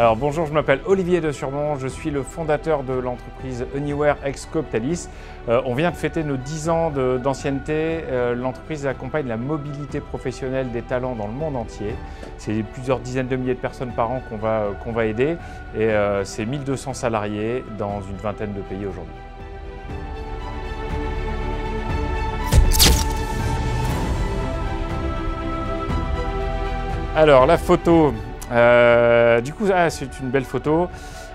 Alors bonjour, je m'appelle Olivier de Surmont, je suis le fondateur de l'entreprise Anywhere ex Coptalis. On vient de fêter nos 10 ans d'ancienneté. L'entreprise accompagne la mobilité professionnelle des talents dans le monde entier. C'est plusieurs dizaines de milliers de personnes par an qu'on va aider et c'est 1200 salariés dans une vingtaine de pays aujourd'hui. Alors la photo, c'est une belle photo.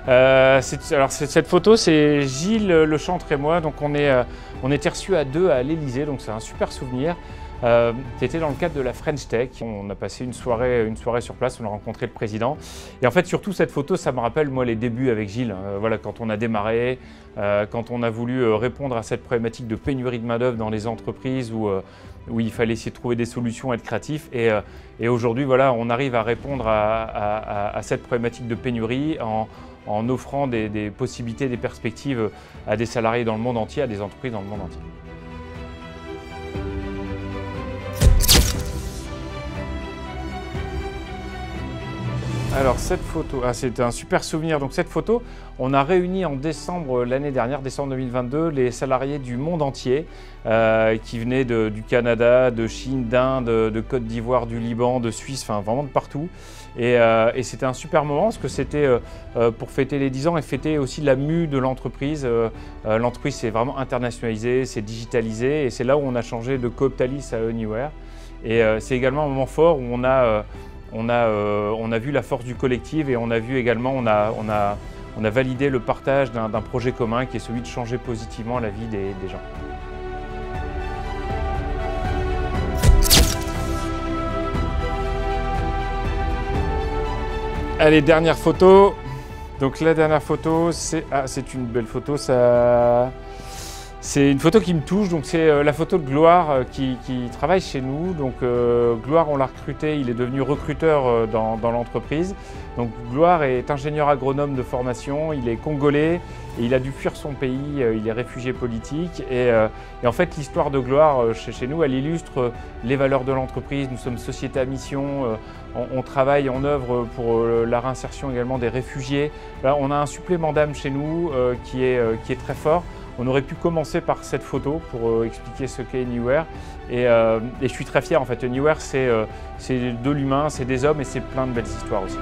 Cette photo, c'est Gilles Lechantre et moi. Donc on était reçus à deux à l'Élysée, donc c'est un super souvenir. C'était dans le cadre de la French Tech. On a passé une soirée sur place, on a rencontré le président. Et en fait, surtout cette photo, ça me rappelle moi les débuts avec Gilles. Voilà, quand on a démarré, quand on a voulu répondre à cette problématique de pénurie de main-d'œuvre dans les entreprises où il fallait essayer de trouver des solutions, être créatif. Et aujourd'hui, voilà, on arrive à répondre à cette problématique de pénurie en offrant des possibilités, des perspectives à des salariés dans le monde entier, à des entreprises dans le monde entier. Alors cette photo, c'est un super souvenir. Donc cette photo, on a réuni en décembre l'année dernière, décembre 2022, les salariés du monde entier qui venaient du Canada, de Chine, d'Inde, de Côte d'Ivoire, du Liban, de Suisse, enfin vraiment de partout. Et c'était un super moment parce que c'était pour fêter les 10 ans et fêter aussi la mue de l'entreprise. L'entreprise s'est vraiment internationalisée, s'est digitalisée et c'est là où on a changé de Coptalis à Anywhere. Et c'est également un moment fort où on a vu la force du collectif et on a vu également, on a validé le partage d'un projet commun qui est celui de changer positivement la vie des gens. Allez, dernière photo. Donc la dernière photo, c'est une belle photo. C'est une photo qui me touche, donc c'est la photo de Gloire qui travaille chez nous. Donc Gloire, on l'a recruté, il est devenu recruteur dans l'entreprise. Donc Gloire est ingénieur agronome de formation, il est congolais et il a dû fuir son pays, il est réfugié politique. Et en fait, l'histoire de Gloire chez nous, elle illustre les valeurs de l'entreprise. Nous sommes société à mission, on travaille, on œuvre pour la réinsertion également des réfugiés. Là, on a un supplément d'âme chez nous qui est très fort. On aurait pu commencer par cette photo pour expliquer ce qu'est Anywhere. Et je suis très fier, en fait. Anywhere, c'est de l'humain, c'est des hommes et c'est plein de belles histoires aussi.